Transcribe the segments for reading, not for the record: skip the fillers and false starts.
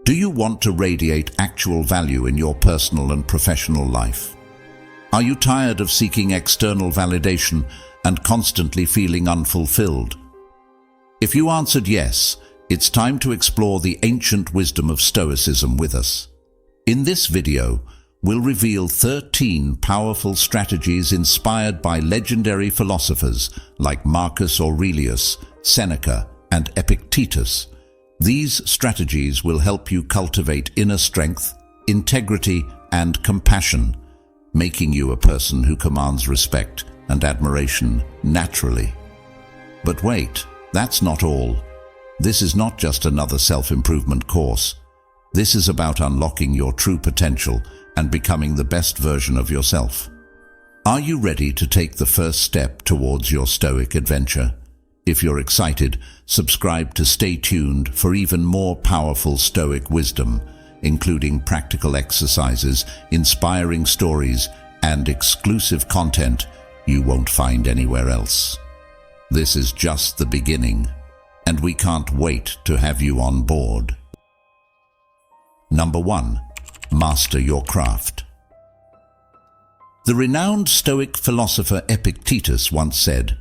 Do you want to radiate actual value in your personal and professional life? Are you tired of seeking external validation and constantly feeling unfulfilled? If you answered yes, it's time to explore the ancient wisdom of Stoicism with us. In this video, we'll reveal 13 powerful strategies inspired by legendary philosophers like Marcus Aurelius, Seneca, and Epictetus. These strategies will help you cultivate inner strength, integrity, and compassion, making you a person who commands respect and admiration naturally. But wait, that's not all. This is not just another self-improvement course. This is about unlocking your true potential and becoming the best version of yourself. Are you ready to take the first step towards your Stoic adventure? If you're excited, subscribe to stay tuned for even more powerful Stoic wisdom, including practical exercises, inspiring stories, and exclusive content you won't find anywhere else. This is just the beginning, and we can't wait to have you on board. Number 1. Master your craft. The renowned Stoic philosopher Epictetus once said,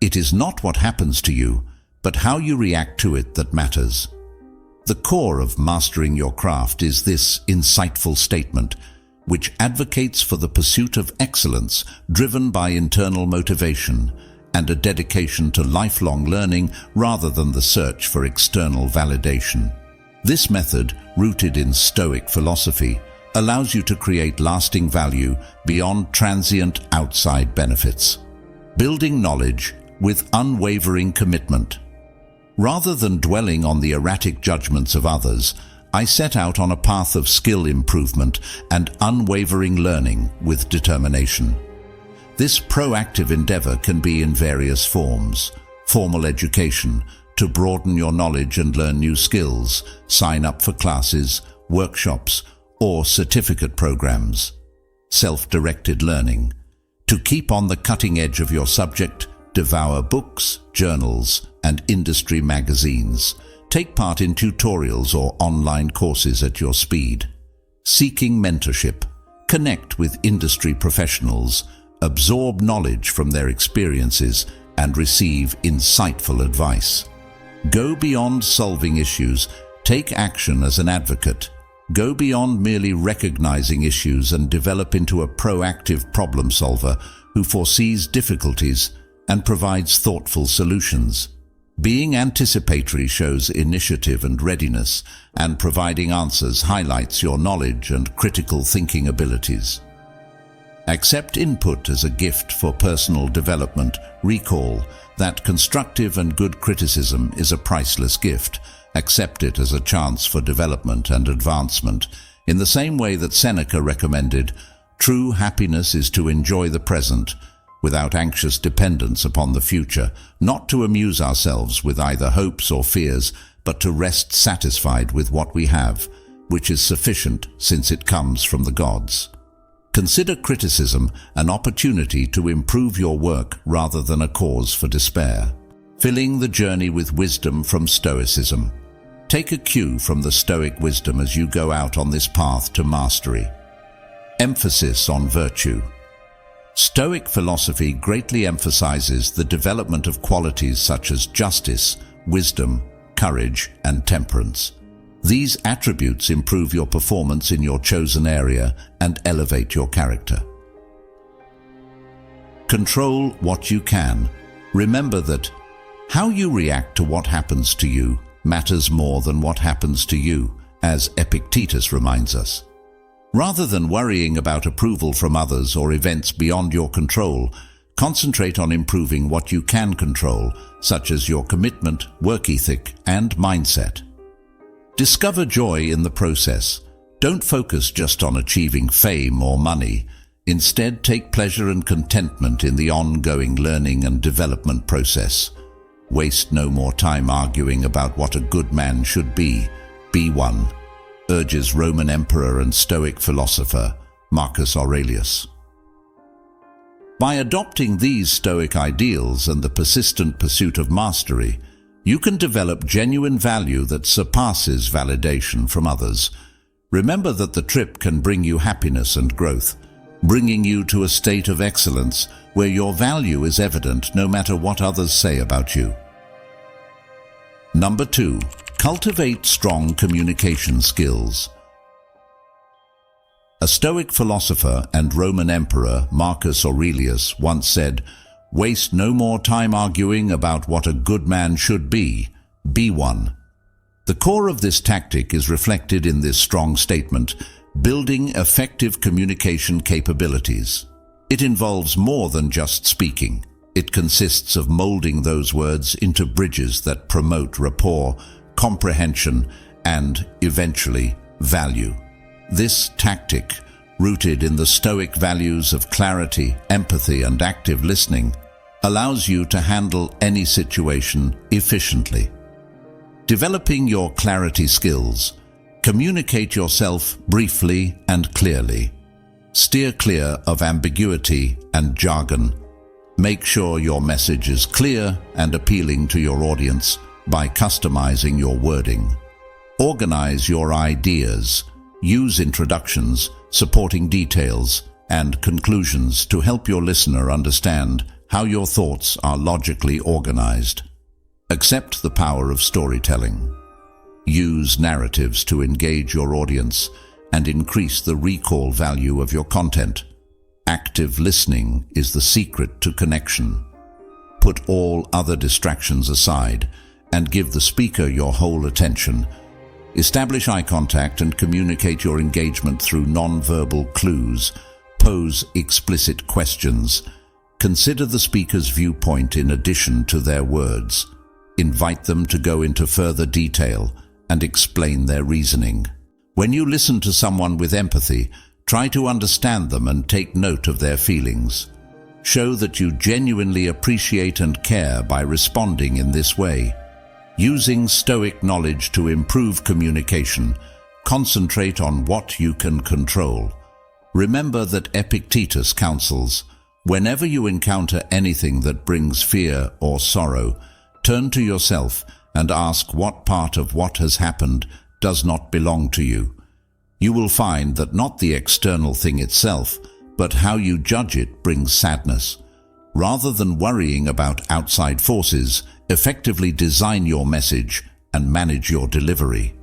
"It is not what happens to you, but how you react to it that matters." The core of mastering your craft is this insightful statement, which advocates for the pursuit of excellence driven by internal motivation and a dedication to lifelong learning rather than the search for external validation. This method, rooted in Stoic philosophy, allows you to create lasting value beyond transient outside benefits, building knowledge with unwavering commitment. Rather than dwelling on the erratic judgments of others, I set out on a path of skill improvement and unwavering learning with determination. This proactive endeavor can be in various forms: formal education, to broaden your knowledge and learn new skills, sign up for classes, workshops, or certificate programs; self-directed learning, to keep on the cutting edge of your subject, devour books, journals, and industry magazines. Take part in tutorials or online courses at your speed. Seeking mentorship. Connect with industry professionals, absorb knowledge from their experiences, and receive insightful advice. Go beyond solving issues. Take action as an advocate. Go beyond merely recognizing issues and develop into a proactive problem solver who foresees difficulties and provides thoughtful solutions. Being anticipatory shows initiative and readiness, and providing answers highlights your knowledge and critical thinking abilities. Accept input as a gift for personal development. Recall that constructive and good criticism is a priceless gift. Accept it as a chance for development and advancement. In the same way that Seneca recommended, true happiness is to enjoy the present, without anxious dependence upon the future, not to amuse ourselves with either hopes or fears, but to rest satisfied with what we have, which is sufficient since it comes from the gods. Consider criticism an opportunity to improve your work rather than a cause for despair. Filling the journey with wisdom from Stoicism. Take a cue from the Stoic wisdom as you go out on this path to mastery. Emphasis on virtue. Stoic philosophy greatly emphasizes the development of qualities such as justice, wisdom, courage, and temperance. These attributes improve your performance in your chosen area and elevate your character. Control what you can. Remember that how you react to what happens to you matters more than what happens to you, as Epictetus reminds us. Rather than worrying about approval from others or events beyond your control, concentrate on improving what you can control, such as your commitment, work ethic, and mindset. Discover joy in the process. Don't focus just on achieving fame or money. Instead, take pleasure and contentment in the ongoing learning and development process. Waste no more time arguing about what a good man should be. Be one, urges Roman emperor and Stoic philosopher Marcus Aurelius. By adopting these Stoic ideals and the persistent pursuit of mastery, You can develop genuine value that surpasses validation from others. Remember that the trip can bring you happiness and growth, bringing you to a state of excellence where your value is evident no matter what others say about you. Number 2, cultivate strong communication skills. A Stoic philosopher and Roman emperor, Marcus Aurelius, once said, "Waste no more time arguing about what a good man should be one." The core of this tactic is reflected in this strong statement: building effective communication capabilities. It involves more than just speaking. It consists of molding those words into bridges that promote rapport, comprehension, and, eventually, value. This tactic, rooted in the Stoic values of clarity, empathy, and active listening, allows you to handle any situation efficiently. Developing your clarity skills. Communicate yourself briefly and clearly. Steer clear of ambiguity and jargon. Make sure your message is clear and appealing to your audience by customizing your wording. Organize your ideas. Use introductions, supporting details, and conclusions to help your listener understand how your thoughts are logically organized. Accept the power of storytelling. Use narratives to engage your audience and increase the recall value of your content. Active listening is the secret to connection. Put all other distractions aside and give the speaker your whole attention. Establish eye contact and communicate your engagement through non-verbal clues. Pose explicit questions. Consider the speaker's viewpoint in addition to their words. Invite them to go into further detail and explain their reasoning. When you listen to someone with empathy, try to understand them and take note of their feelings. Show that you genuinely appreciate and care by responding in this way. Using Stoic knowledge to improve communication, concentrate on what you can control. Remember that Epictetus counsels, whenever you encounter anything that brings fear or sorrow, turn to yourself and ask what part of what has happened does not belong to you. You will find that not the external thing itself, but how you judge it brings sadness. Rather than worrying about outside forces, effectively design your message and manage your delivery.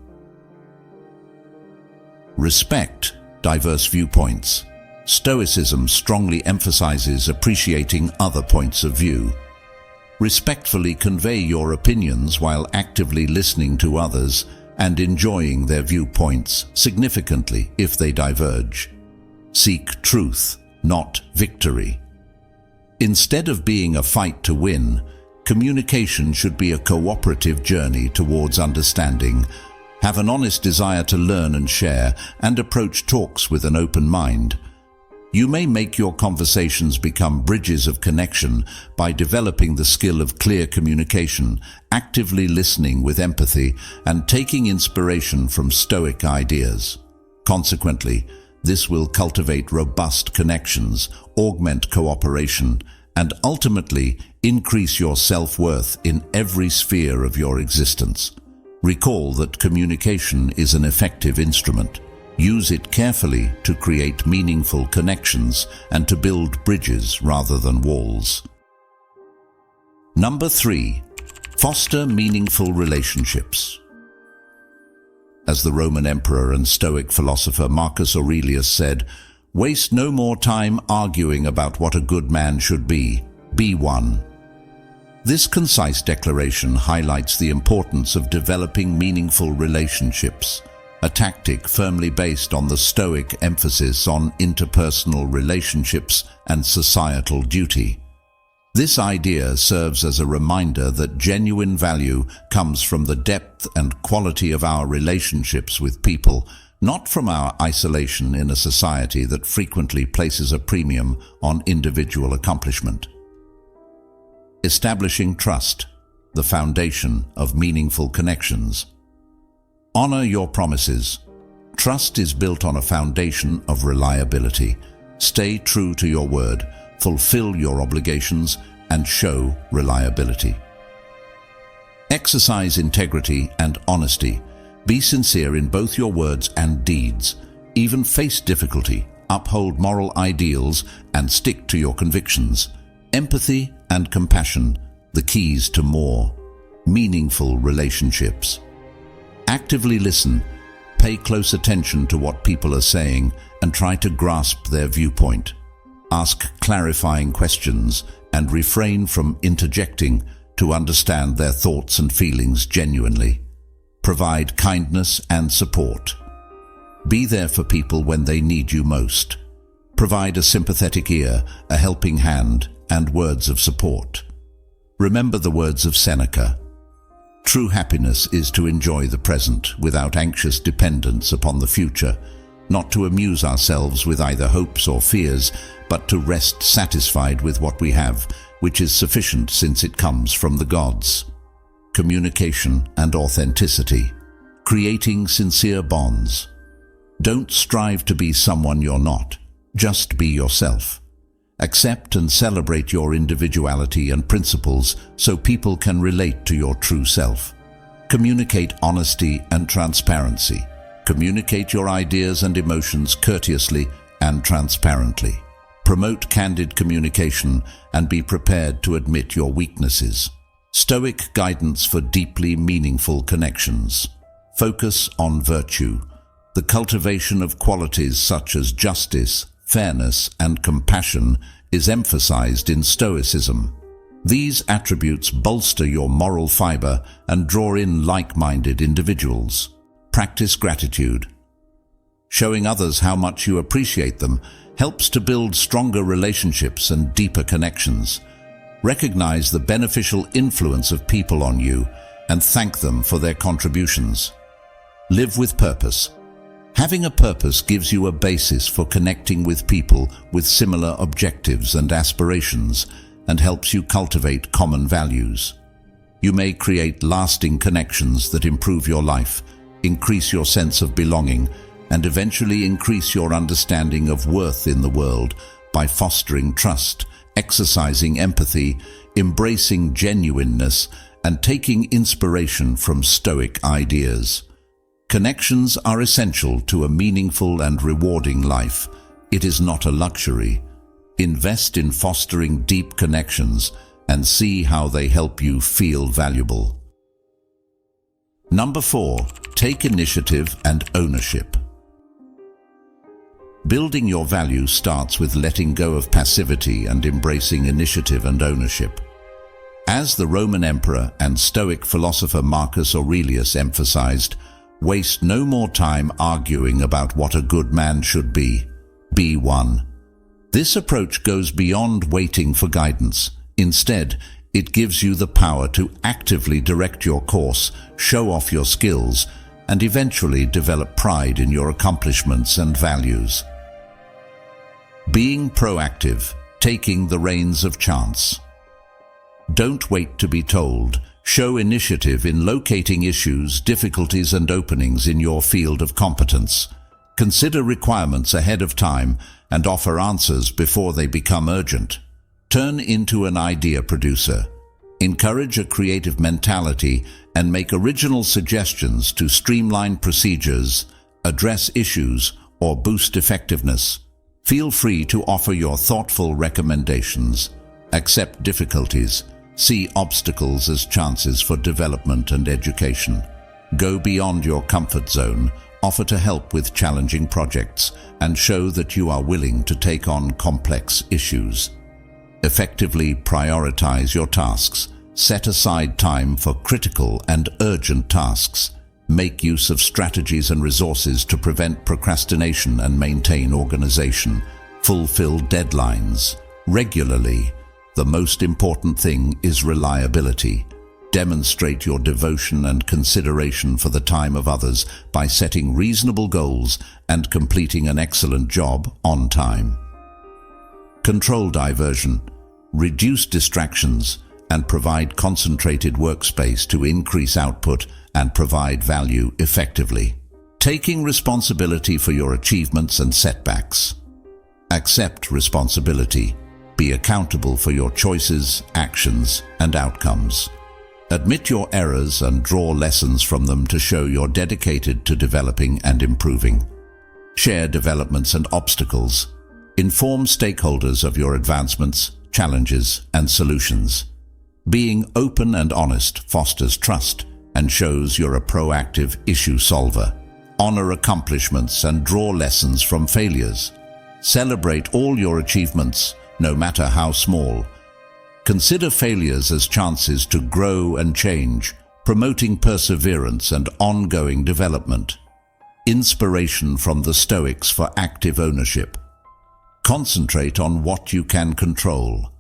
Respect diverse viewpoints. Stoicism strongly emphasizes appreciating other points of view. Respectfully convey your opinions while actively listening to others and enjoying their viewpoints significantly if they diverge. Seek truth, not victory. Instead of being a fight to win, communication should be a cooperative journey towards understanding. Have an honest desire to learn and share, and approach talks with an open mind. You may make your conversations become bridges of connection by developing the skill of clear communication, actively listening with empathy, and taking inspiration from Stoic ideas. Consequently, this will cultivate robust connections, augment cooperation, and ultimately increase your self-worth in every sphere of your existence. Recall that communication is an effective instrument. Use it carefully to create meaningful connections and to build bridges rather than walls. Number 3. Foster meaningful relationships. As the Roman emperor and Stoic philosopher Marcus Aurelius said, "Waste no more time arguing about what a good man should be one." This concise declaration highlights the importance of developing meaningful relationships, a tactic firmly based on the Stoic emphasis on interpersonal relationships and societal duty. This idea serves as a reminder that genuine value comes from the depth and quality of our relationships with people, not from our isolation in a society that frequently places a premium on individual accomplishment. Establishing trust, the foundation of meaningful connections. Honor your promises. Trust is built on a foundation of reliability. Stay true to your word, fulfill your obligations, and show reliability. Exercise integrity and honesty. Be sincere in both your words and deeds. Even face difficulty. Uphold moral ideals and stick to your convictions. Empathy and compassion, the keys to more meaningful relationships. Actively listen. Pay close attention to what people are saying and try to grasp their viewpoint. Ask clarifying questions and refrain from interjecting to understand their thoughts and feelings genuinely. Provide kindness and support. Be there for people when they need you most. Provide a sympathetic ear, a helping hand, and words of support. Remember the words of Seneca. True happiness is to enjoy the present without anxious dependence upon the future, not to amuse ourselves with either hopes or fears, but to rest satisfied with what we have, which is sufficient since it comes from the gods. Communication and authenticity. Creating sincere bonds. Don't strive to be someone you're not. Just be yourself. Accept and celebrate your individuality and principles so people can relate to your true self. Communicate honesty and transparency. Communicate your ideas and emotions courteously and transparently. Promote candid communication and be prepared to admit your weaknesses. Stoic guidance for deeply meaningful connections. Focus on virtue. The cultivation of qualities such as justice, fairness, and compassion is emphasized in Stoicism. These attributes bolster your moral fiber and draw in like-minded individuals. Practice gratitude. Showing others how much you appreciate them helps to build stronger relationships and deeper connections. Recognize the beneficial influence of people on you and thank them for their contributions. Live with purpose. Having a purpose gives you a basis for connecting with people with similar objectives and aspirations and helps you cultivate common values. You may create lasting connections that improve your life, increase your sense of belonging, and eventually increase your understanding of worth in the world by fostering trust, exercising empathy, embracing genuineness, and taking inspiration from Stoic ideas. Connections are essential to a meaningful and rewarding life. It is not a luxury. Invest in fostering deep connections and see how they help you feel valuable. Number 4, take initiative and ownership. Building your value starts with letting go of passivity and embracing initiative and ownership. As the Roman emperor and Stoic philosopher Marcus Aurelius emphasized, waste no more time arguing about what a good man should be. Be one. This approach goes beyond waiting for guidance. Instead, it gives you the power to actively direct your course, show off your skills, and eventually develop pride in your accomplishments and values. Being proactive, taking the reins of chance. Don't wait to be told. Show initiative in locating issues, difficulties, and openings in your field of competence. Consider requirements ahead of time and offer answers before they become urgent. Turn into an idea producer. Encourage a creative mentality and make original suggestions to streamline procedures, address issues, or boost effectiveness. Feel free to offer your thoughtful recommendations. Accept difficulties. See obstacles as chances for development and education. Go beyond your comfort zone, offer to help with challenging projects, and show that you are willing to take on complex issues. Effectively prioritize your tasks. Set aside time for critical and urgent tasks. Make use of strategies and resources to prevent procrastination and maintain organization. Fulfill deadlines regularly. The most important thing is reliability. Demonstrate your devotion and consideration for the time of others by setting reasonable goals and completing an excellent job on time. Control diversion. Reduce distractions and provide concentrated workspace to increase output and provide value effectively. Taking responsibility for your achievements and setbacks. Accept responsibility. Be accountable for your choices, actions, and outcomes. Admit your errors and draw lessons from them to show you're dedicated to developing and improving. Share developments and obstacles. Inform stakeholders of your advancements, challenges, and solutions. Being open and honest fosters trust and shows you're a proactive issue solver. Honor accomplishments and draw lessons from failures. Celebrate all your achievements, no matter how small. Consider failures as chances to grow and change, promoting perseverance and ongoing development. Inspiration from the Stoics for active ownership. Concentrate on what you can control.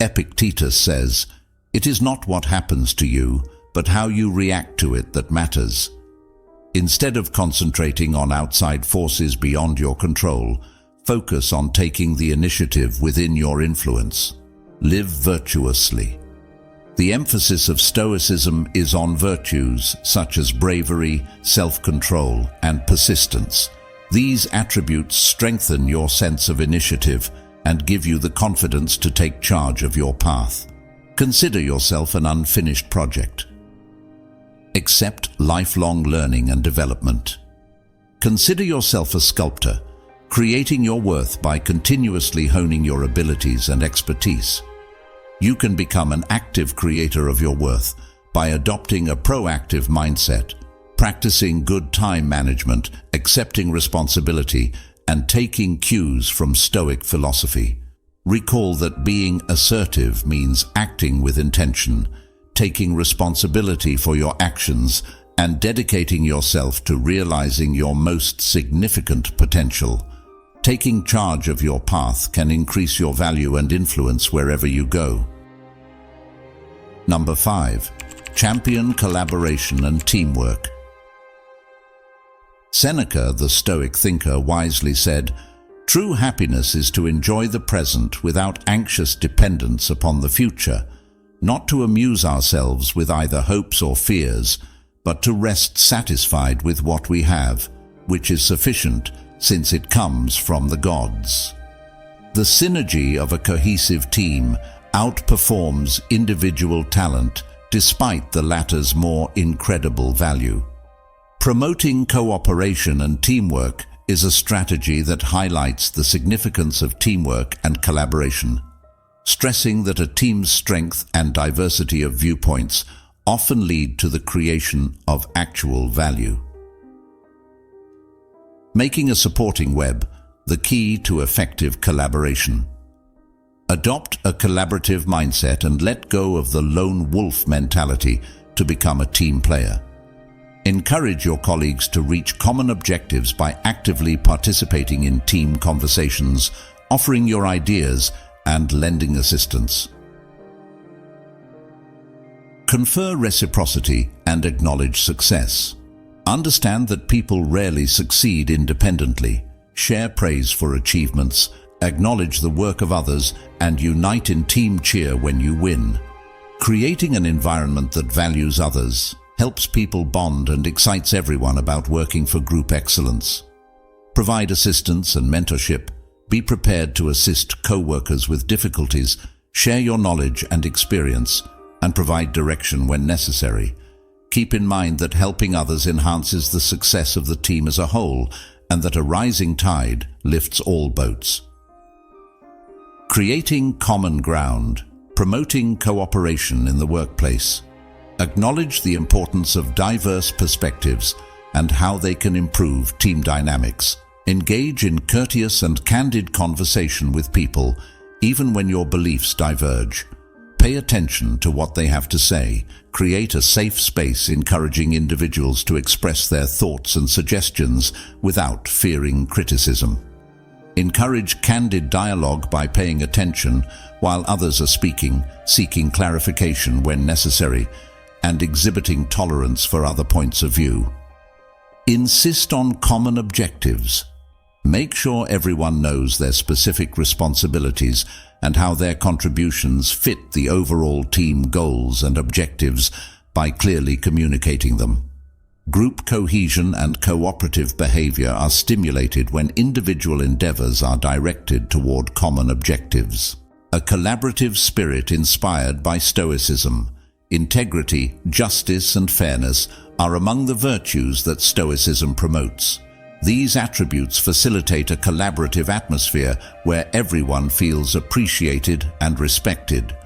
Epictetus says, "It is not what happens to you, but how you react to it that matters." Instead of concentrating on outside forces beyond your control, focus on taking the initiative within your influence. Live virtuously. The emphasis of Stoicism is on virtues such as bravery, self-control, and persistence. These attributes strengthen your sense of initiative and give you the confidence to take charge of your path. Consider yourself an unfinished project. Accept lifelong learning and development. Consider yourself a sculptor, creating your worth by continuously honing your abilities and expertise. You can become an active creator of your worth by adopting a proactive mindset, practicing good time management, accepting responsibility, and taking cues from Stoic philosophy. Recall that being assertive means acting with intention, taking responsibility for your actions, and dedicating yourself to realizing your most significant potential. Taking charge of your path can increase your value and influence wherever you go. Number 5. Champion collaboration and teamwork. Seneca, the Stoic thinker, wisely said, "True happiness is to enjoy the present without anxious dependence upon the future, not to amuse ourselves with either hopes or fears, but to rest satisfied with what we have, which is sufficient, since it comes from the gods." The synergy of a cohesive team outperforms individual talent despite the latter's more incredible value. Promoting cooperation and teamwork is a strategy that highlights the significance of teamwork and collaboration, stressing that a team's strength and diversity of viewpoints often lead to the creation of actual value. Making a supporting web, the key to effective collaboration. Adopt a collaborative mindset and let go of the lone wolf mentality to become a team player. Encourage your colleagues to reach common objectives by actively participating in team conversations, offering your ideas, and lending assistance. Confer reciprocity and acknowledge success. Understand that people rarely succeed independently. Share praise for achievements, acknowledge the work of others, and unite in team cheer when you win. Creating an environment that values others helps people bond and excites everyone about working for group excellence. Provide assistance and mentorship. Be prepared to assist co-workers with difficulties, share your knowledge and experience, and provide direction when necessary. Keep in mind that helping others enhances the success of the team as a whole, and that a rising tide lifts all boats. Creating common ground. Promoting cooperation in the workplace. Acknowledge the importance of diverse perspectives and how they can improve team dynamics. Engage in courteous and candid conversation with people, even when your beliefs diverge. Pay attention to what they have to say. Create a safe space encouraging individuals to express their thoughts and suggestions without fearing criticism. Encourage candid dialogue by paying attention while others are speaking, seeking clarification when necessary, and exhibiting tolerance for other points of view. Insist on common objectives. Make sure everyone knows their specific responsibilities and how their contributions fit the overall team goals and objectives by clearly communicating them. Group cohesion and cooperative behavior are stimulated when individual endeavors are directed toward common objectives. A collaborative spirit inspired by Stoicism integrity, justice, and fairness are among the virtues that Stoicism promotes. These attributes facilitate a collaborative atmosphere where everyone feels appreciated and respected.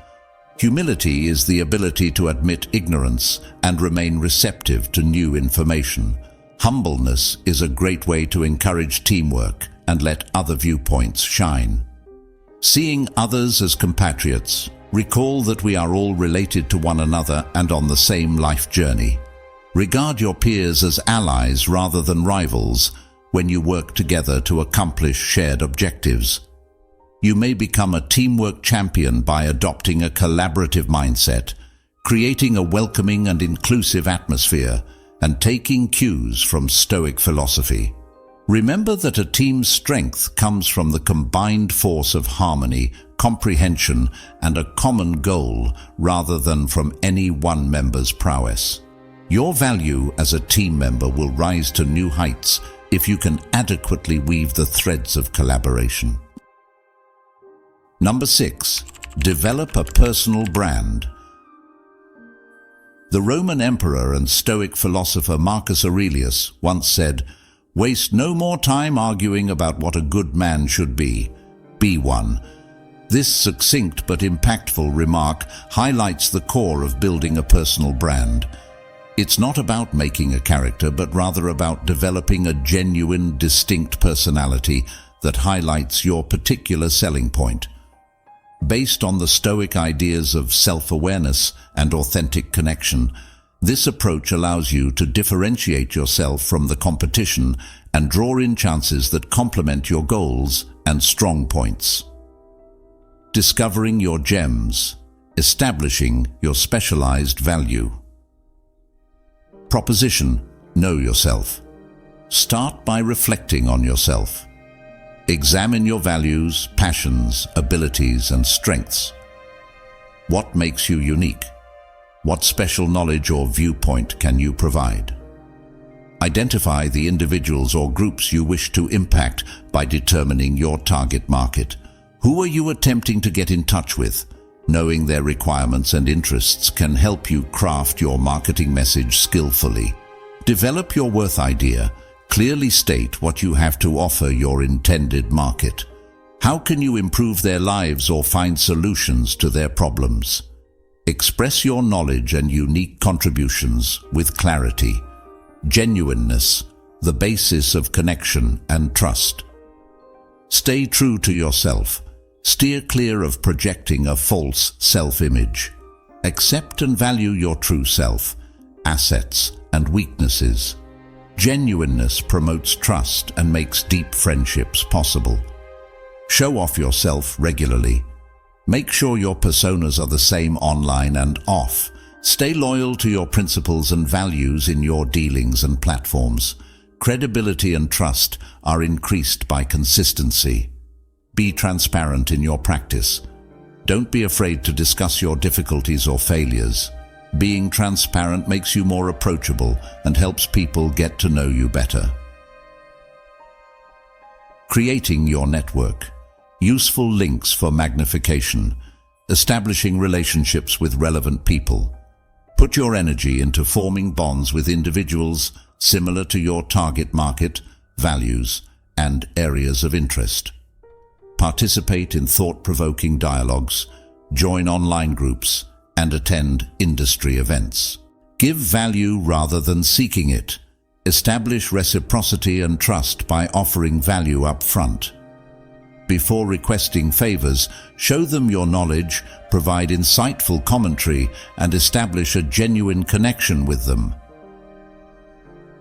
Humility is the ability to admit ignorance and remain receptive to new information. Humbleness is a great way to encourage teamwork and let other viewpoints shine. Seeing others as compatriots, recall that we are all related to one another and on the same life journey. Regard your peers as allies rather than rivals when you work together to accomplish shared objectives. You may become a teamwork champion by adopting a collaborative mindset, creating a welcoming and inclusive atmosphere, and taking cues from Stoic philosophy. Remember that a team's strength comes from the combined force of harmony, comprehension, and a common goal rather than from any one member's prowess. Your value as a team member will rise to new heights if you can adequately weave the threads of collaboration. Number 6. Develop a personal brand. The Roman emperor and Stoic philosopher Marcus Aurelius once said, "Waste no more time arguing about what a good man should be. Be one." This succinct but impactful remark highlights the core of building a personal brand. It's not about making a character, but rather about developing a genuine, distinct personality that highlights your particular selling point. Based on the Stoic ideas of self-awareness and authentic connection, this approach allows you to differentiate yourself from the competition and draw in chances that complement your goals and strong points. Discovering your gems, establishing your specialized value. Proposition: know yourself. Start by reflecting on yourself. Examine your values, passions, abilities, and strengths. What makes you unique? What special knowledge or viewpoint can you provide? Identify the individuals or groups you wish to impact by determining your target market. Who are you attempting to get in touch with? Knowing their requirements and interests can help you craft your marketing message skillfully. Develop your worth idea. Clearly state what you have to offer your intended market. How can you improve their lives or find solutions to their problems? Express your knowledge and unique contributions with clarity. Genuineness, the basis of connection and trust. Stay true to yourself. Steer clear of projecting a false self-image. Accept and value your true self, assets, and weaknesses. Genuineness promotes trust and makes deep friendships possible. Show off yourself regularly. Make sure your personas are the same online and off. Stay loyal to your principles and values in your dealings and platforms. Credibility and trust are increased by consistency. Be transparent in your practice. Don't be afraid to discuss your difficulties or failures. Being transparent makes you more approachable and helps people get to know you better. Creating your network. Useful links for magnification. Establishing relationships with relevant people. Put your energy into forming bonds with individuals similar to your target market, values, and areas of interest. Participate in thought-provoking dialogues, join online groups, and attend industry events. Give value rather than seeking it. Establish reciprocity and trust by offering value up front. Before requesting favors, show them your knowledge, provide insightful commentary, and establish a genuine connection with them.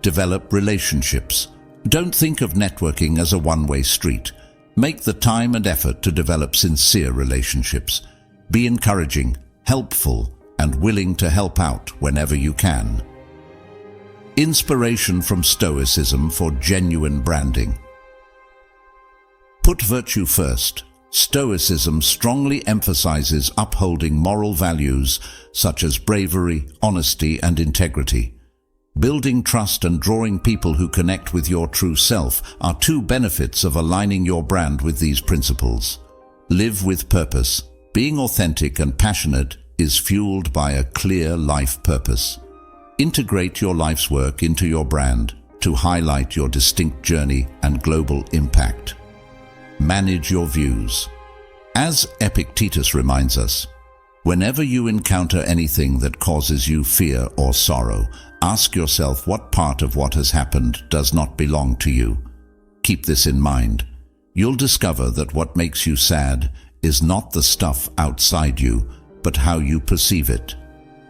Develop relationships. Don't think of networking as a one-way street. Make the time and effort to develop sincere relationships. Be encouraging, helpful, and willing to help out whenever you can. Inspiration from Stoicism for genuine branding. Put virtue first. Stoicism strongly emphasizes upholding moral values such as bravery, honesty, and integrity. Building trust and drawing people who connect with your true self are two benefits of aligning your brand with these principles. Live with purpose. Being authentic and passionate is fueled by a clear life purpose. Integrate your life's work into your brand to highlight your distinct journey and global impact. Manage your views. As Epictetus reminds us, whenever you encounter anything that causes you fear or sorrow, ask yourself what part of what has happened does not belong to you. Keep this in mind. You'll discover that what makes you sad is not the stuff outside you, but how you perceive it.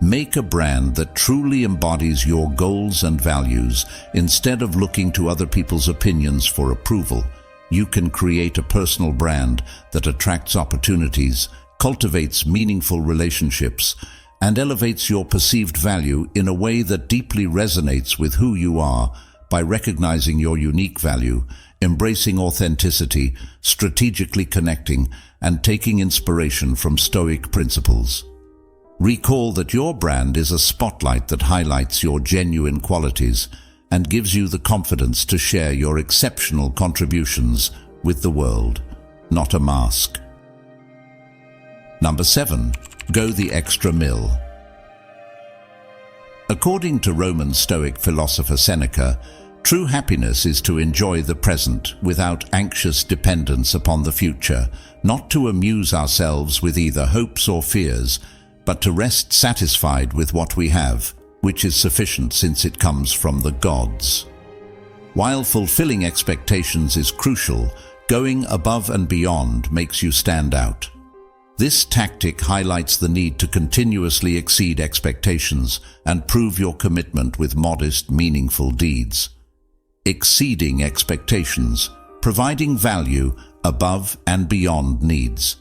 Make a brand that truly embodies your goals and values. Instead of looking to other people's opinions for approval, you can create a personal brand that attracts opportunities, cultivates meaningful relationships, and elevates your perceived value in a way that deeply resonates with who you are. By recognizing your unique value, embracing authenticity, strategically connecting, and taking inspiration from Stoic principles. Recall that your brand is a spotlight that highlights your genuine qualities and gives you the confidence to share your exceptional contributions with the world, not a mask. Number 7. Go the extra mile. According to Roman Stoic philosopher Seneca, true happiness is to enjoy the present without anxious dependence upon the future, not to amuse ourselves with either hopes or fears, but to rest satisfied with what we have, which is sufficient since it comes from the gods. While fulfilling expectations is crucial, going above and beyond makes you stand out. This tactic highlights the need to continuously exceed expectations and prove your commitment with modest, meaningful deeds. Exceeding expectations, providing value above and beyond needs.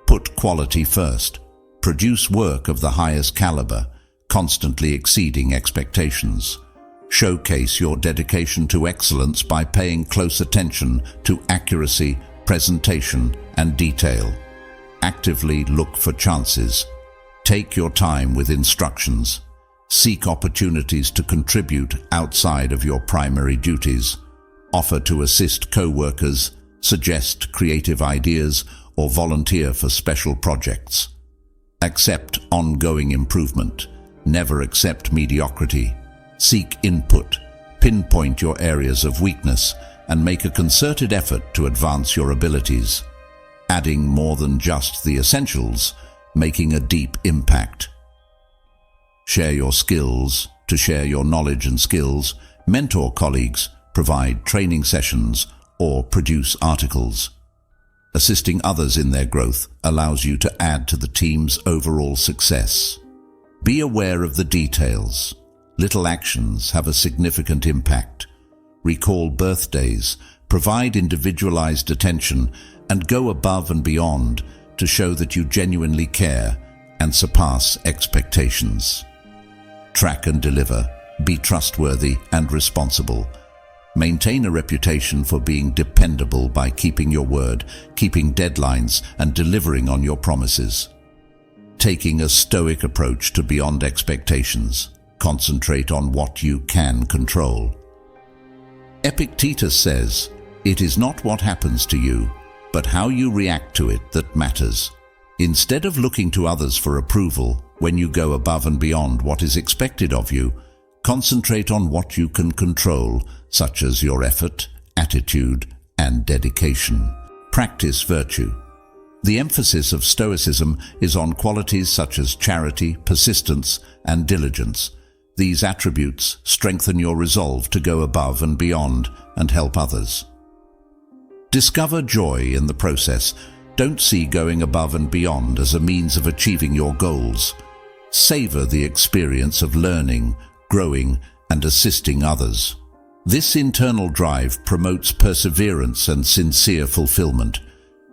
Put quality first. Produce work of the highest caliber, constantly exceeding expectations. Showcase your dedication to excellence by paying close attention to accuracy, presentation, and detail. Actively look for chances. Take your time with instructions. Seek opportunities to contribute outside of your primary duties. Offer to assist co-workers, suggest creative ideas, or volunteer for special projects. Accept ongoing improvement. Never accept mediocrity. Seek input. Pinpoint your areas of weakness and make a concerted effort to advance your abilities. Adding more than just the essentials, making a deep impact. Share your skills. To share your knowledge and skills, mentor colleagues, provide training sessions, or produce articles. Assisting others in their growth allows you to add to the team's overall success. Be aware of the details. Little actions have a significant impact. Recall birthdays, provide individualized attention, and go above and beyond to show that you genuinely care and surpass expectations. Track and deliver. Be trustworthy and responsible. Maintain a reputation for being dependable by keeping your word, keeping deadlines, and delivering on your promises. Taking a stoic approach to beyond expectations. Concentrate on what you can control. Epictetus says, "It is not what happens to you, but how you react to it that matters." Instead of looking to others for approval when you go above and beyond what is expected of you, concentrate on what you can control, such as your effort, attitude, and dedication. Practice virtue. The emphasis of Stoicism is on qualities such as charity, persistence, and diligence. These attributes strengthen your resolve to go above and beyond and help others. Discover joy in the process. Don't see going above and beyond as a means of achieving your goals. Savor the experience of learning, growing, and assisting others. This internal drive promotes perseverance and sincere fulfillment.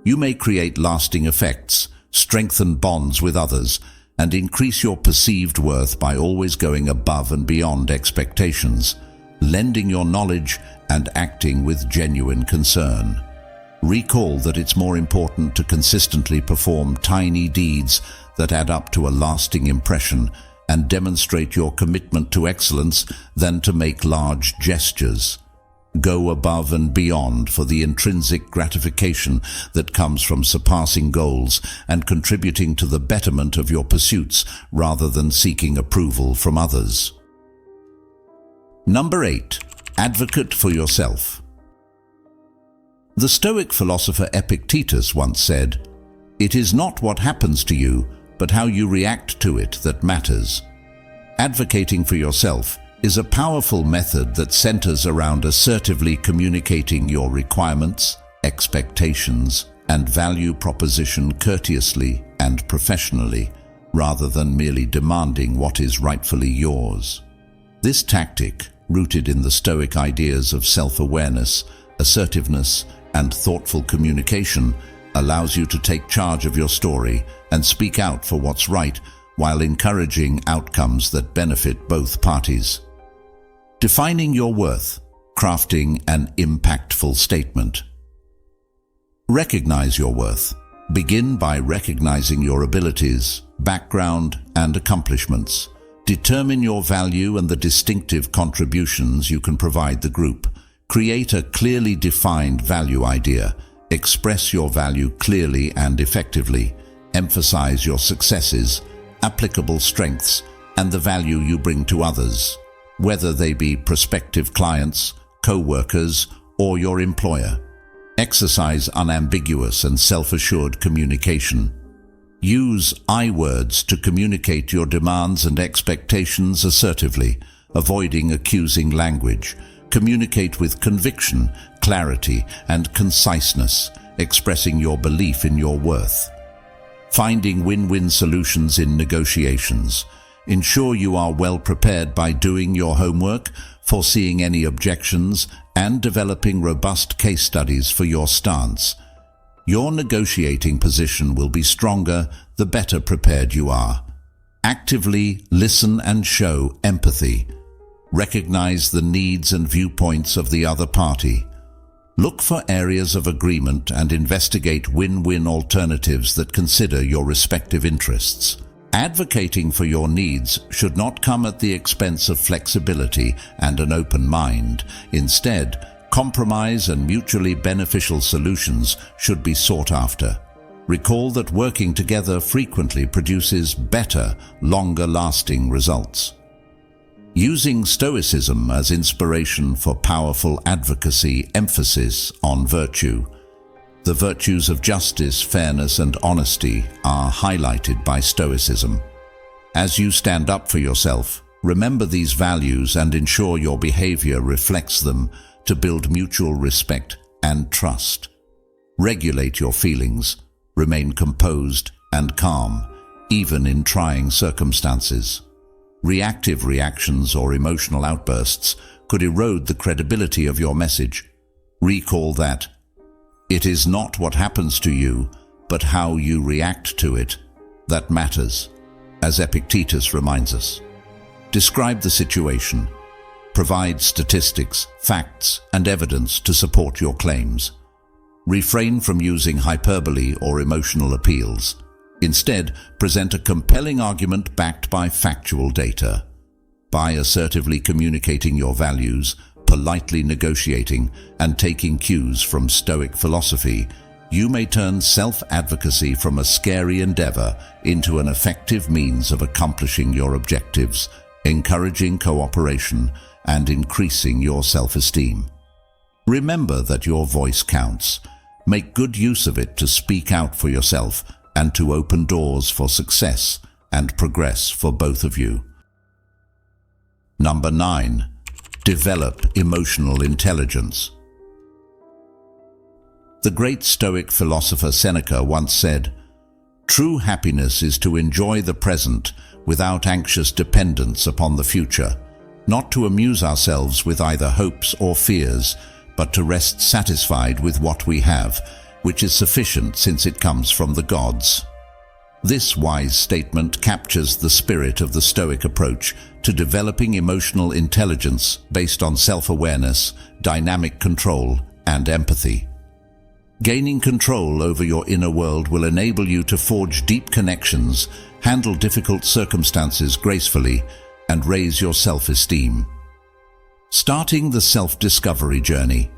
You may create lasting effects, strengthen bonds with others, and increase your perceived worth by always going above and beyond expectations, lending your knowledge and acting with genuine concern. Recall that it's more important to consistently perform tiny deeds that add up to a lasting impression and demonstrate your commitment to excellence than to make large gestures. Go above and beyond for the intrinsic gratification that comes from surpassing goals and contributing to the betterment of your pursuits rather than seeking approval from others. Number 8. Advocate for yourself. The Stoic philosopher Epictetus once said, "It is not what happens to you, but how you react to it that matters." Advocating for yourself is a powerful method that centers around assertively communicating your requirements, expectations, and value proposition courteously and professionally, rather than merely demanding what is rightfully yours. This tactic, rooted in the Stoic ideas of self-awareness, assertiveness, and thoughtful communication, allows you to take charge of your story and speak out for what's right while encouraging outcomes that benefit both parties. Defining your worth, crafting an impactful statement. Recognize your worth. Begin by recognizing your abilities, background, and accomplishments. Determine your value and the distinctive contributions you can provide the group. Create a clearly defined value idea. Express your value clearly and effectively. Emphasize your successes, applicable strengths, and the value you bring to others, whether they be prospective clients, co-workers, or your employer. Exercise unambiguous and self-assured communication. Use I words to communicate your demands and expectations assertively, avoiding accusing language. Communicate with conviction, clarity, and conciseness, expressing your belief in your worth. Finding win-win solutions in negotiations. Ensure you are well prepared by doing your homework, foreseeing any objections, and developing robust case studies for your stance. Your negotiating position will be stronger the better prepared you are. Actively listen and show empathy. Recognize the needs and viewpoints of the other party. Look for areas of agreement and investigate win-win alternatives that consider your respective interests. Advocating for your needs should not come at the expense of flexibility and an open mind. Instead, compromise and mutually beneficial solutions should be sought after. Recall that working together frequently produces better, longer-lasting results. Using Stoicism as inspiration for powerful advocacy, emphasis on virtue. The virtues of justice, fairness, and honesty are highlighted by Stoicism. As you stand up for yourself, remember these values and ensure your behavior reflects them to build mutual respect and trust. Regulate your feelings, remain composed and calm, even in trying circumstances. Reactive reactions or emotional outbursts could erode the credibility of your message. Recall that it is not what happens to you, but how you react to it that matters, as Epictetus reminds us. Describe the situation. Provide statistics, facts, and evidence to support your claims. Refrain from using hyperbole or emotional appeals. Instead, present a compelling argument backed by factual data. By assertively communicating your values, politely negotiating, and taking cues from Stoic philosophy, you may turn self-advocacy from a scary endeavor into an effective means of accomplishing your objectives, encouraging cooperation, and increasing your self-esteem. Remember that your voice counts. Make good use of it to speak out for yourself and to open doors for success and progress for both of you. Number 9. Develop emotional intelligence. The great Stoic philosopher Seneca once said, "True happiness is to enjoy the present without anxious dependence upon the future, not to amuse ourselves with either hopes or fears, but to rest satisfied with what we have, which is sufficient since it comes from the gods." This wise statement captures the spirit of the Stoic approach to developing emotional intelligence based on self-awareness, dynamic control, and empathy. Gaining control over your inner world will enable you to forge deep connections, handle difficult circumstances gracefully, and raise your self-esteem. Starting the self-discovery journey.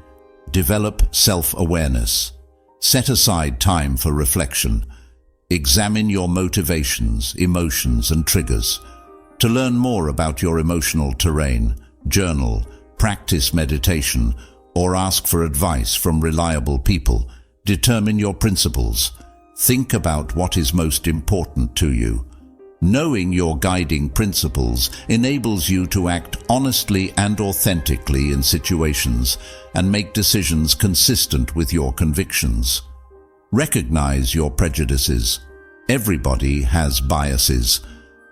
Develop self-awareness. Set aside time for reflection. Examine your motivations, emotions, and triggers. To learn more about your emotional terrain, journal, practice meditation, or ask for advice from reliable people. Determine your principles. Think about what is most important to you. Knowing your guiding principles enables you to act honestly and authentically in situations and make decisions consistent with your convictions. Recognize your prejudices. Everybody has biases.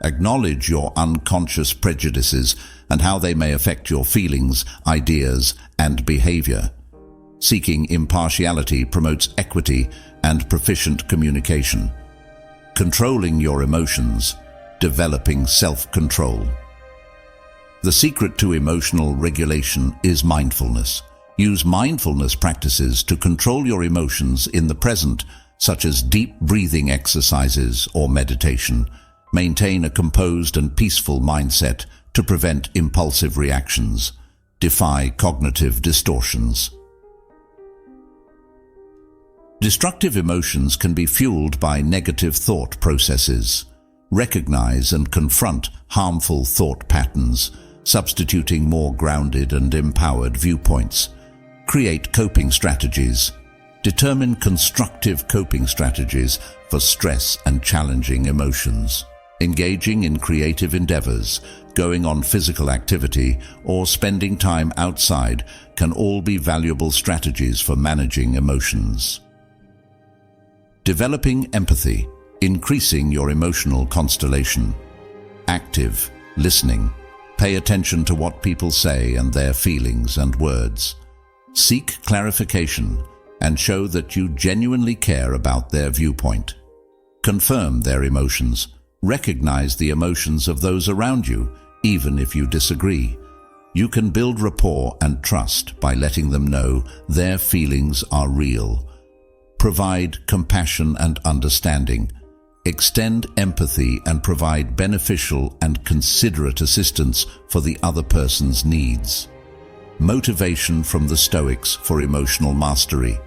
Acknowledge your unconscious prejudices and how they may affect your feelings, ideas, and behavior. Seeking impartiality promotes equity and proficient communication. Controlling your emotions. Developing self-control. The secret to emotional regulation is mindfulness. Use mindfulness practices to control your emotions in the present, such as deep breathing exercises or meditation. Maintain a composed and peaceful mindset to prevent impulsive reactions. Defy cognitive distortions. Destructive emotions can be fueled by negative thought processes. Recognize and confront harmful thought patterns, substituting more grounded and empowered viewpoints. Create coping strategies. Determine constructive coping strategies for stress and challenging emotions. Engaging in creative endeavors, going on physical activity, or spending time outside can all be valuable strategies for managing emotions. Developing empathy. Increasing your emotional constellation. Active listening. Pay attention to what people say and their feelings and words. Seek clarification and show that you genuinely care about their viewpoint. Confirm their emotions. Recognize the emotions of those around you, even if you disagree. You can build rapport and trust by letting them know their feelings are real. Provide compassion and understanding. Extend empathy and provide beneficial and considerate assistance for the other person's needs. Motivation from the Stoics for emotional mastery.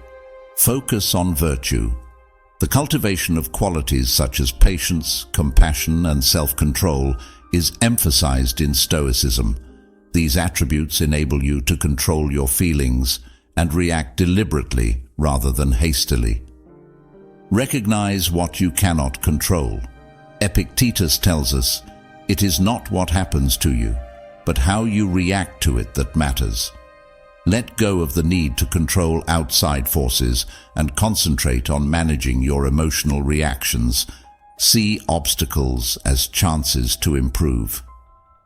Focus on virtue. The cultivation of qualities such as patience, compassion, and self-control is emphasized in Stoicism. These attributes enable you to control your feelings and react deliberately rather than hastily. Recognize what you cannot control. Epictetus tells us, "It is not what happens to you, but how you react to it that matters." Let go of the need to control outside forces and concentrate on managing your emotional reactions. See obstacles as chances to improve.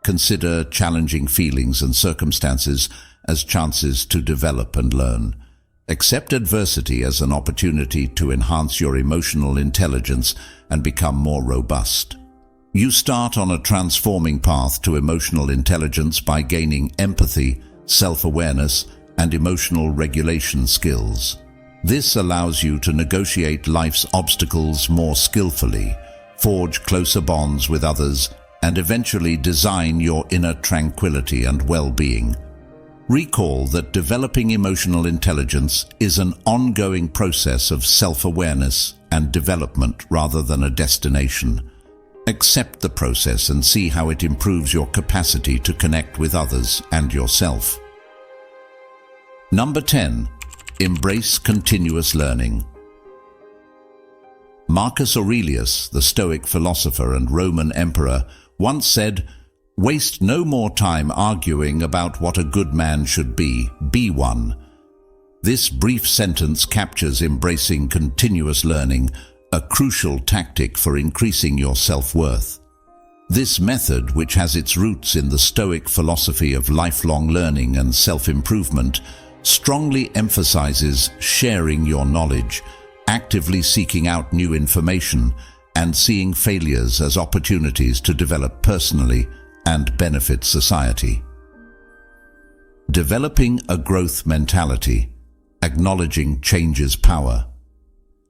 Consider challenging feelings and circumstances as chances to develop and learn. Accept adversity as an opportunity to enhance your emotional intelligence and become more robust. You start on a transforming path to emotional intelligence by gaining empathy, self-awareness, and emotional regulation skills. This allows you to negotiate life's obstacles more skillfully, forge closer bonds with others, and eventually design your inner tranquility and well-being. Recall that developing emotional intelligence is an ongoing process of self-awareness and development rather than a destination. Accept the process and see how it improves your capacity to connect with others and yourself. Number 10. Embrace continuous learning. Marcus Aurelius, the Stoic philosopher and Roman emperor, once said, "Waste no more time arguing about what a good man should be one." This brief sentence captures embracing continuous learning, a crucial tactic for increasing your self-worth. This method, which has its roots in the Stoic philosophy of lifelong learning and self-improvement, strongly emphasizes sharing your knowledge, actively seeking out new information, and seeing failures as opportunities to develop personally and benefit society. Developing a growth mentality, acknowledging change's power.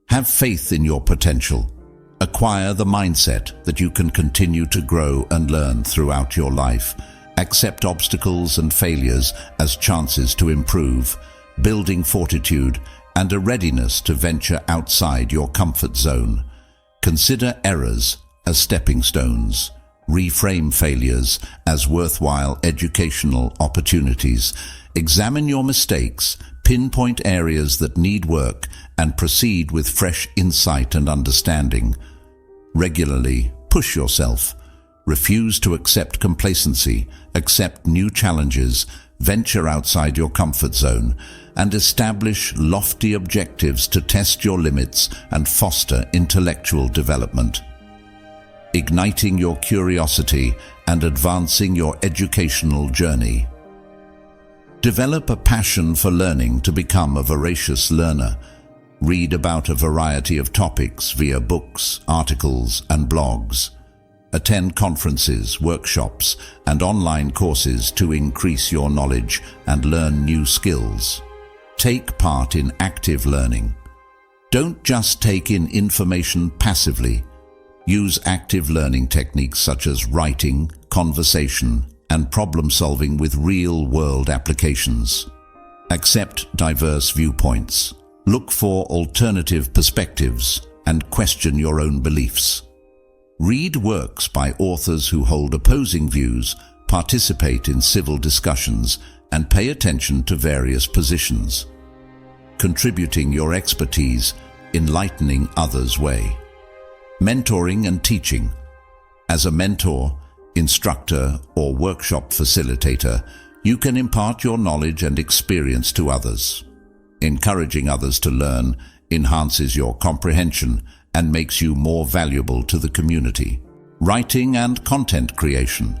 Have faith in your potential. Acquire the mindset that you can continue to grow and learn throughout your life, Accept obstacles and failures as chances to improve, building fortitude and a readiness to venture outside your comfort zone. Consider errors as stepping stones. Reframe failures as worthwhile educational opportunities. Examine your mistakes, pinpoint areas that need work, and proceed with fresh insight and understanding. Regularly push yourself. Refuse to accept complacency, accept new challenges, venture outside your comfort zone, and establish lofty objectives to test your limits and foster intellectual development. Igniting your curiosity and advancing your educational journey. Develop a passion for learning to become a voracious learner. Read about a variety of topics via books, articles, and blogs. Attend conferences, workshops, and online courses to increase your knowledge and learn new skills. Take part in active learning. Don't just take in information passively. Use active learning techniques such as writing, conversation, and problem-solving with real-world applications. Accept diverse viewpoints. Look for alternative perspectives and question your own beliefs. Read works by authors who hold opposing views, participate in civil discussions, and pay attention to various positions. Contributing your expertise, enlightening others' way. Mentoring and teaching. As a mentor, instructor, or workshop facilitator, you can impart your knowledge and experience to others. Encouraging others to learn enhances your comprehension and makes you more valuable to the community. Writing and content creation.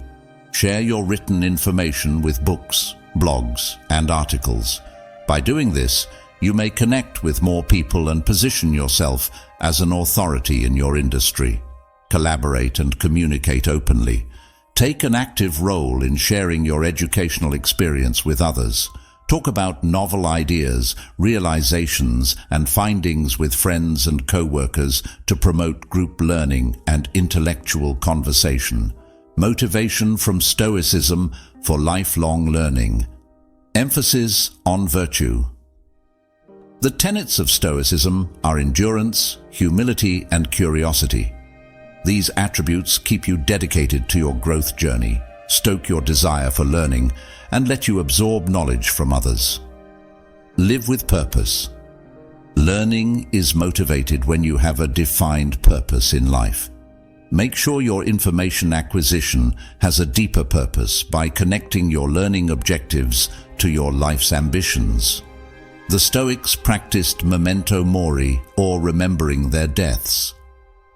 Share your written information with books, blogs, and articles. By doing this, you may connect with more people and position yourself as an authority in your industry. Collaborate and communicate openly. Take an active role in sharing your educational experience with others. Talk about novel ideas, realizations, and findings with friends and co-workers to promote group learning and intellectual conversation. Motivation from Stoicism for lifelong learning. Emphasis on virtue. The tenets of Stoicism are endurance, humility, and curiosity. These attributes keep you dedicated to your growth journey, stoke your desire for learning, and let you absorb knowledge from others. Live with purpose. Learning is motivated when you have a defined purpose in life. Make sure your information acquisition has a deeper purpose by connecting your learning objectives to your life's ambitions. The Stoics practiced memento mori, or remembering their deaths.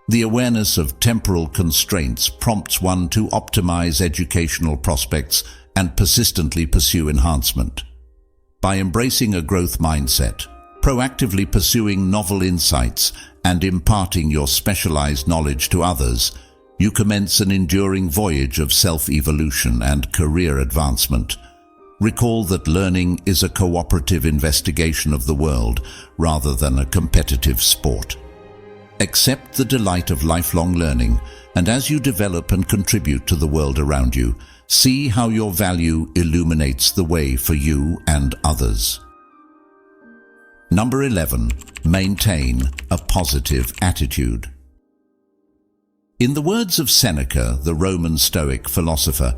The awareness of temporal constraints prompts one to optimize educational prospects and persistently pursue enhancement. By embracing a growth mindset, proactively pursuing novel insights, and imparting your specialized knowledge to others, you commence an enduring voyage of self-evolution and career advancement. Recall that learning is a cooperative investigation of the world rather than a competitive sport. Accept the delight of lifelong learning, and as you develop and contribute to the world around you, see how your value illuminates the way for you and others. Number 11. Maintain a positive attitude. In the words of Seneca, the Roman Stoic philosopher,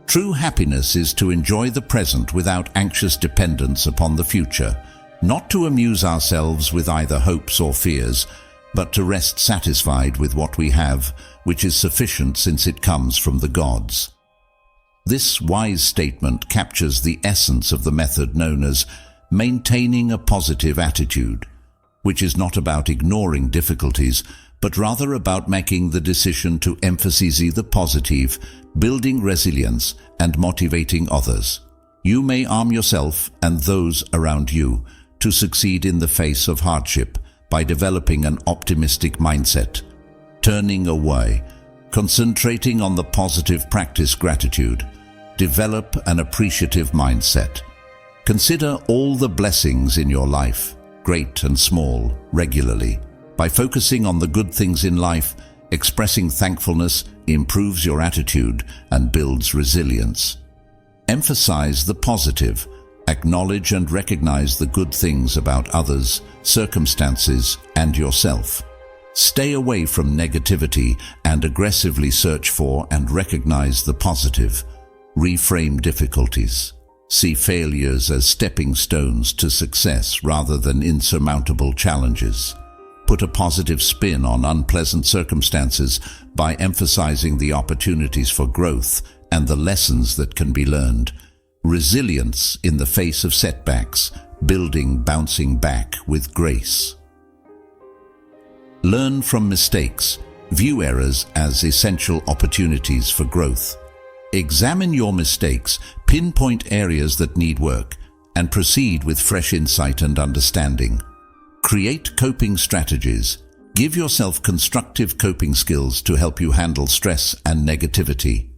true happiness is to enjoy the present without anxious dependence upon the future, not to amuse ourselves with either hopes or fears, but to rest satisfied with what we have, which is sufficient since it comes from the gods. This wise statement captures the essence of the method known as maintaining a positive attitude, which is not about ignoring difficulties, but rather about making the decision to emphasize the positive, building resilience, and motivating others. You may arm yourself and those around you to succeed in the face of hardship by developing an optimistic mindset, turning away, concentrating on the positive practice gratitude. Develop an appreciative mindset. Consider all the blessings in your life, great and small, regularly. By focusing on the good things in life, expressing thankfulness improves your attitude and builds resilience. Emphasize the positive. Acknowledge and recognize the good things about others, circumstances, and yourself. Stay away from negativity and aggressively search for and recognize the positive. Reframe difficulties. See failures as stepping stones to success rather than insurmountable challenges. Put a positive spin on unpleasant circumstances by emphasizing the opportunities for growth and the lessons that can be learned. Resilience in the face of setbacks, bouncing back with grace. Learn from mistakes. View errors as essential opportunities for growth. Examine your mistakes, pinpoint areas that need work, and proceed with fresh insight and understanding. Create coping strategies. Give yourself constructive coping skills to help you handle stress and negativity.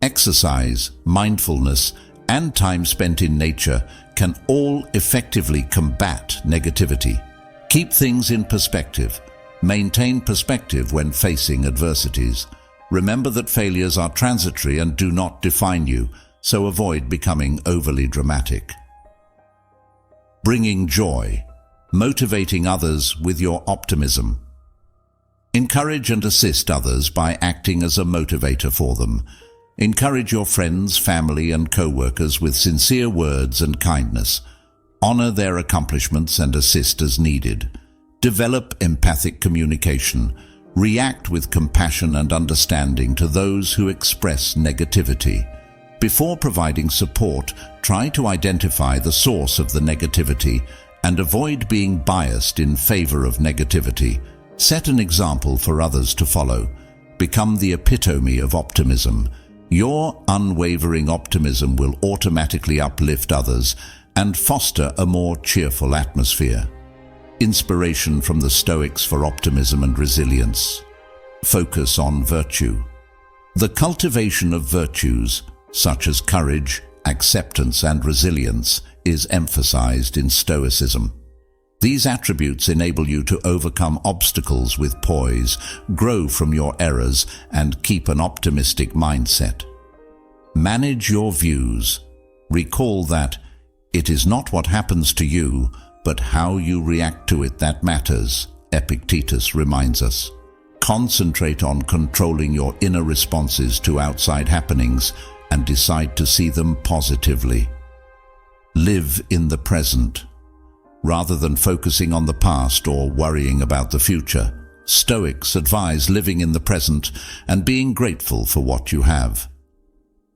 Exercise, mindfulness, and time spent in nature can all effectively combat negativity. Keep things in perspective. Maintain perspective when facing adversities. Remember that failures are transitory and do not define you, so avoid becoming overly dramatic. Bringing joy. Motivating others with your optimism. Encourage and assist others by acting as a motivator for them. Encourage your friends, family, and co-workers with sincere words and kindness. Honor their accomplishments and assist as needed. Develop empathic communication. React with compassion and understanding to those who express negativity. Before providing support, try to identify the source of the negativity and avoid being biased in favor of negativity. Set an example for others to follow. Become the epitome of optimism. Your unwavering optimism will automatically uplift others and foster a more cheerful atmosphere. Inspiration from the Stoics for optimism and resilience. Focus on virtue. The cultivation of virtues, such as courage, acceptance, and resilience, is emphasized in Stoicism. These attributes enable you to overcome obstacles with poise, grow from your errors, and keep an optimistic mindset. Manage your views. Recall that it is not what happens to you, but how you react to it that matters, Epictetus reminds us. Concentrate on controlling your inner responses to outside happenings and decide to see them positively. Live in the present. Rather than focusing on the past or worrying about the future, Stoics advise living in the present and being grateful for what you have.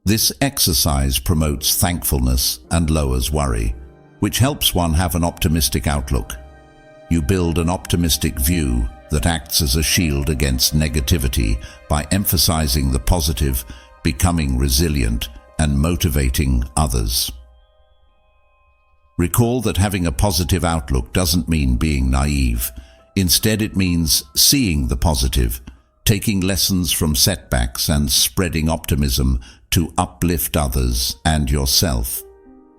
This exercise promotes thankfulness and lowers worry, which helps one have an optimistic outlook. You build an optimistic view that acts as a shield against negativity by emphasizing the positive, becoming resilient, and motivating others. Recall that having a positive outlook doesn't mean being naive. Instead, it means seeing the positive, taking lessons from setbacks and spreading optimism to uplift others and yourself.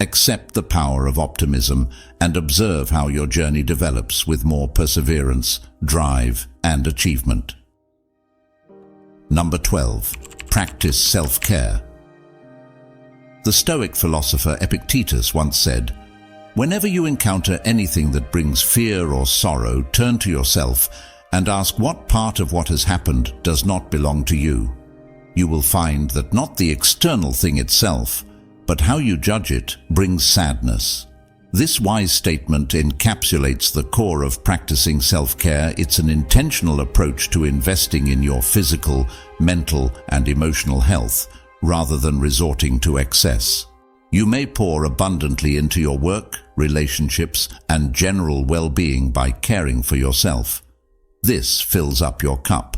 Accept the power of optimism and observe how your journey develops with more perseverance, drive, and achievement. Number 12. Practice self-care. The Stoic philosopher Epictetus once said, "Whenever you encounter anything that brings fear or sorrow, turn to yourself and ask what part of what has happened does not belong to you. You will find that not the external thing itself, but how you judge it brings sadness." This wise statement encapsulates the core of practicing self-care. It's an intentional approach to investing in your physical, mental, and emotional health, rather than resorting to excess. You may pour abundantly into your work, relationships, and general well-being by caring for yourself. This fills up your cup.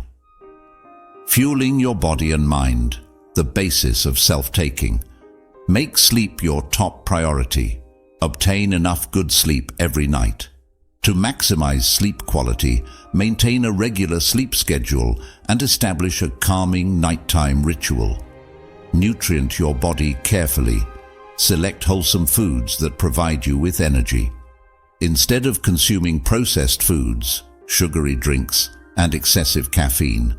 Fueling your body and mind, the basis of self-taking. Make sleep your top priority. Obtain enough good sleep every night. To maximize sleep quality, maintain a regular sleep schedule and establish a calming nighttime ritual. Nutrient your body carefully. Select wholesome foods that provide you with energy. Instead of consuming processed foods, sugary drinks, and excessive caffeine,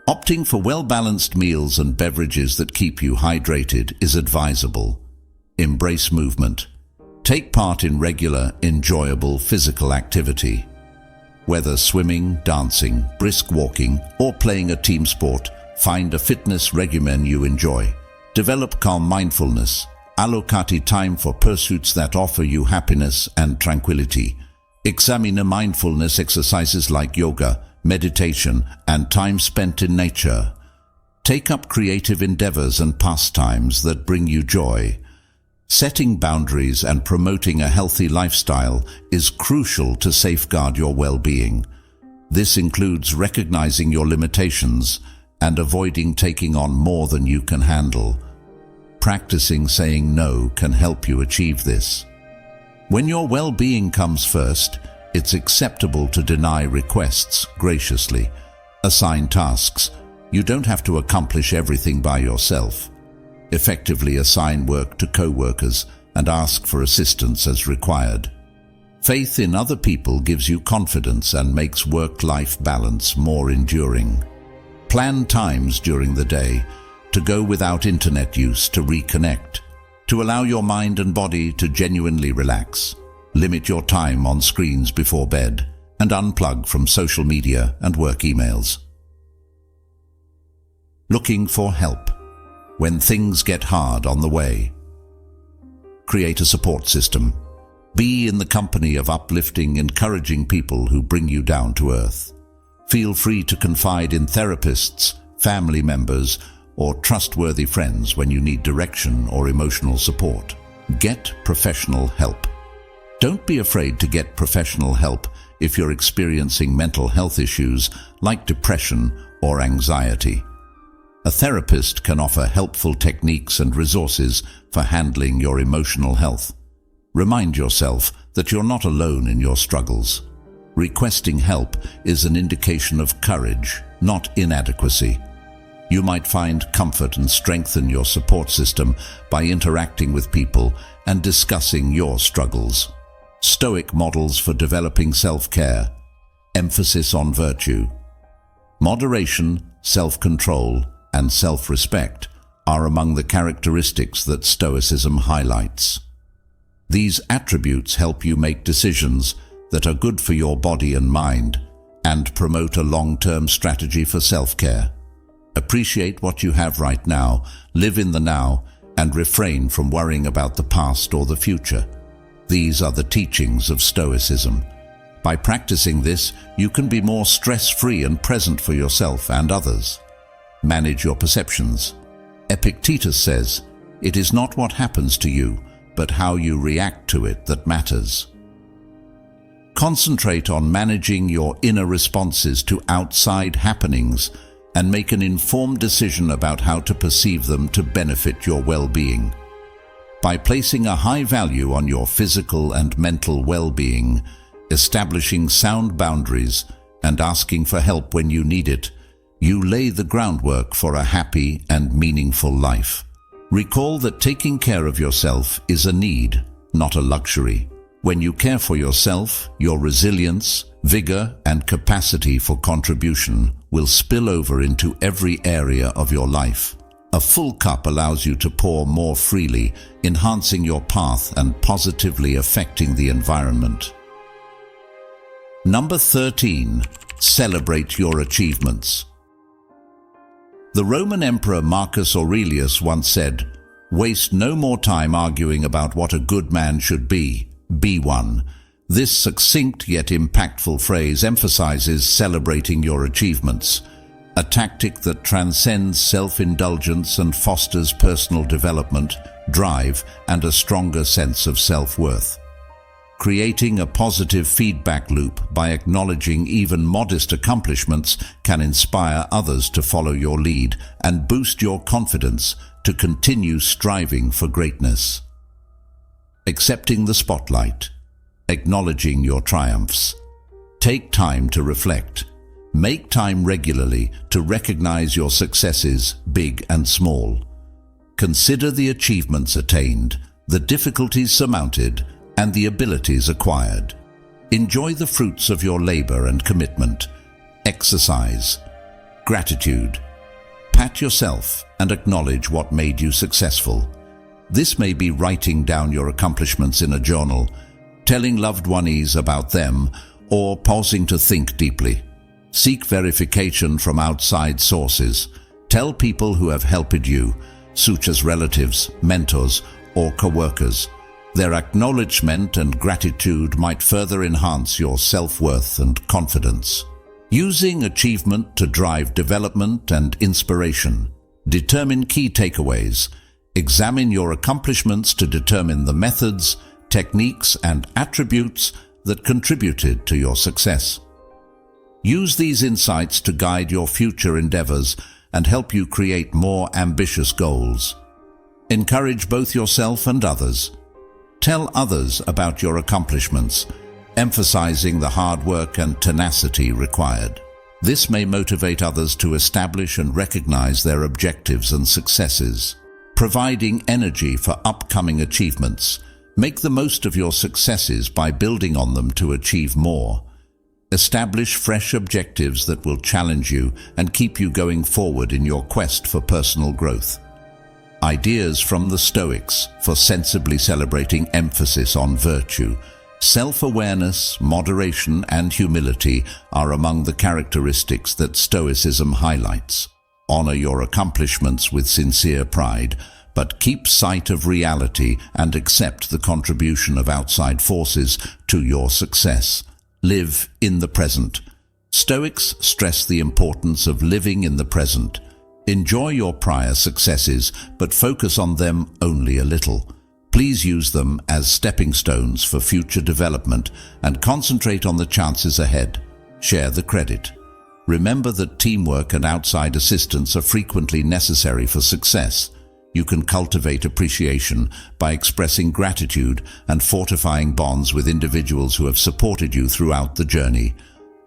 Opting for well-balanced meals and beverages that keep you hydrated is advisable. Embrace movement. Take part in regular, enjoyable physical activity. Whether swimming, dancing, brisk walking, or playing a team sport, find a fitness regimen you enjoy. Develop calm mindfulness. Allocate time for pursuits that offer you happiness and tranquility. Examine mindfulness exercises like yoga, meditation, and time spent in nature. Take up creative endeavors and pastimes that bring you joy. Setting boundaries and promoting a healthy lifestyle is crucial to safeguard your well-being. This includes recognizing your limitations and avoiding taking on more than you can handle. Practicing saying no can help you achieve this. When your well-being comes first, it's acceptable to deny requests graciously. Assign tasks. You don't have to accomplish everything by yourself. Effectively assign work to co-workers and ask for assistance as required. Faith in other people gives you confidence and makes work-life balance more enduring. Plan times during the day to go without internet use to reconnect, to allow your mind and body to genuinely relax. Limit your time on screens before bed and unplug from social media and work emails. Looking for help when things get hard on the way. Create a support system. Be in the company of uplifting, encouraging people who bring you down to earth. Feel free to confide in therapists, family members, or trustworthy friends when you need direction or emotional support. Get professional help. Don't be afraid to get professional help if you're experiencing mental health issues like depression or anxiety. A therapist can offer helpful techniques and resources for handling your emotional health. Remind yourself that you're not alone in your struggles. Requesting help is an indication of courage, not inadequacy. You might find comfort and strengthen your support system by interacting with people and discussing your struggles. Stoic models for developing self-care. Emphasis on virtue. Moderation, self-control, and self-respect are among the characteristics that Stoicism highlights. These attributes help you make decisions that are good for your body and mind and promote a long-term strategy for self-care. Appreciate what you have right now, live in the now, and refrain from worrying about the past or the future. These are the teachings of Stoicism. By practicing this, you can be more stress-free and present for yourself and others. Manage your perceptions. Epictetus says, "It is not what happens to you, but how you react to it that matters." Concentrate on managing your inner responses to outside happenings and make an informed decision about how to perceive them to benefit your well-being. By placing a high value on your physical and mental well-being, establishing sound boundaries, and asking for help when you need it, you lay the groundwork for a happy and meaningful life. Recall that taking care of yourself is a need, not a luxury. When you care for yourself, your resilience, vigor, and capacity for contribution will spill over into every area of your life. A full cup allows you to pour more freely, enhancing your path and positively affecting the environment. Number 13. Celebrate your achievements. The Roman Emperor Marcus Aurelius once said, "Waste no more time arguing about what a good man should be one." This succinct yet impactful phrase emphasizes celebrating your achievements, a tactic that transcends self-indulgence and fosters personal development, drive, and a stronger sense of self-worth. Creating a positive feedback loop by acknowledging even modest accomplishments can inspire others to follow your lead and boost your confidence to continue striving for greatness. Accepting the spotlight. Acknowledging your triumphs. Take time to reflect. Make time regularly to recognize your successes, big and small. Consider the achievements attained, the difficulties surmounted, and the abilities acquired. Enjoy the fruits of your labor and commitment. Exercise. Gratitude. Pat yourself and acknowledge what made you successful. This may be writing down your accomplishments in a journal, telling loved ones about them, or pausing to think deeply. Seek verification from outside sources. Tell people who have helped you, such as relatives, mentors, or co-workers. Their acknowledgement and gratitude might further enhance your self-worth and confidence. Using achievement to drive development and inspiration. Determine key takeaways. Examine your accomplishments to determine the methods, techniques, and attributes that contributed to your success. Use these insights to guide your future endeavors and help you create more ambitious goals. Encourage both yourself and others. Tell others about your accomplishments, emphasizing the hard work and tenacity required. This may motivate others to establish and recognize their objectives and successes. Providing energy for upcoming achievements. Make the most of your successes by building on them to achieve more. Establish fresh objectives that will challenge you and keep you going forward in your quest for personal growth. Ideas from the Stoics for sensibly celebrating emphasis on virtue. Self-awareness, moderation, and humility are among the characteristics that Stoicism highlights. Honor your accomplishments with sincere pride, but keep sight of reality and accept the contribution of outside forces to your success. Live in the present. Stoics stress the importance of living in the present. Enjoy your prior successes, but focus on them only a little. Please use them as stepping stones for future development and concentrate on the chances ahead. Share the credit. Remember that teamwork and outside assistance are frequently necessary for success. You can cultivate appreciation by expressing gratitude and fortifying bonds with individuals who have supported you throughout the journey.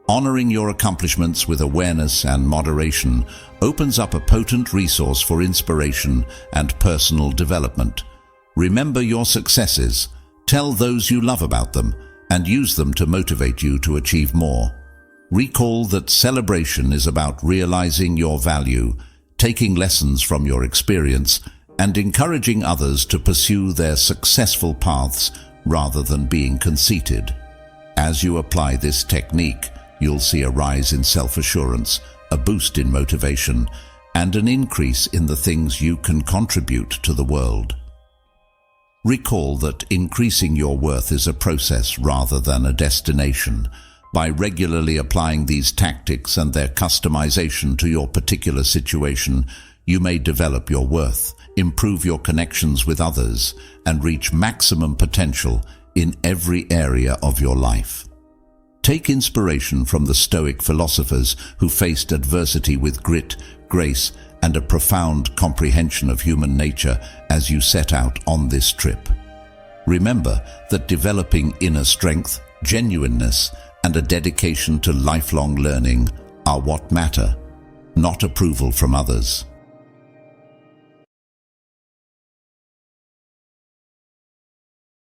Honoring your accomplishments with awareness and moderation opens up a potent resource for inspiration and personal development. Remember your successes, tell those you love about them, and use them to motivate you to achieve more. Recall that celebration is about realizing your value, taking lessons from your experience, and encouraging others to pursue their successful paths rather than being conceited. As you apply this technique, you'll see a rise in self-assurance, a boost in motivation, and an increase in the things you can contribute to the world. Recall that increasing your worth is a process rather than a destination. By regularly applying these tactics and their customization to your particular situation, you may develop your worth, improve your connections with others, and reach maximum potential in every area of your life. Take inspiration from the Stoic philosophers who faced adversity with grit, grace, and a profound comprehension of human nature as you set out on this trip. Remember that developing inner strength, genuineness, and a dedication to lifelong learning are what matter, not approval from others.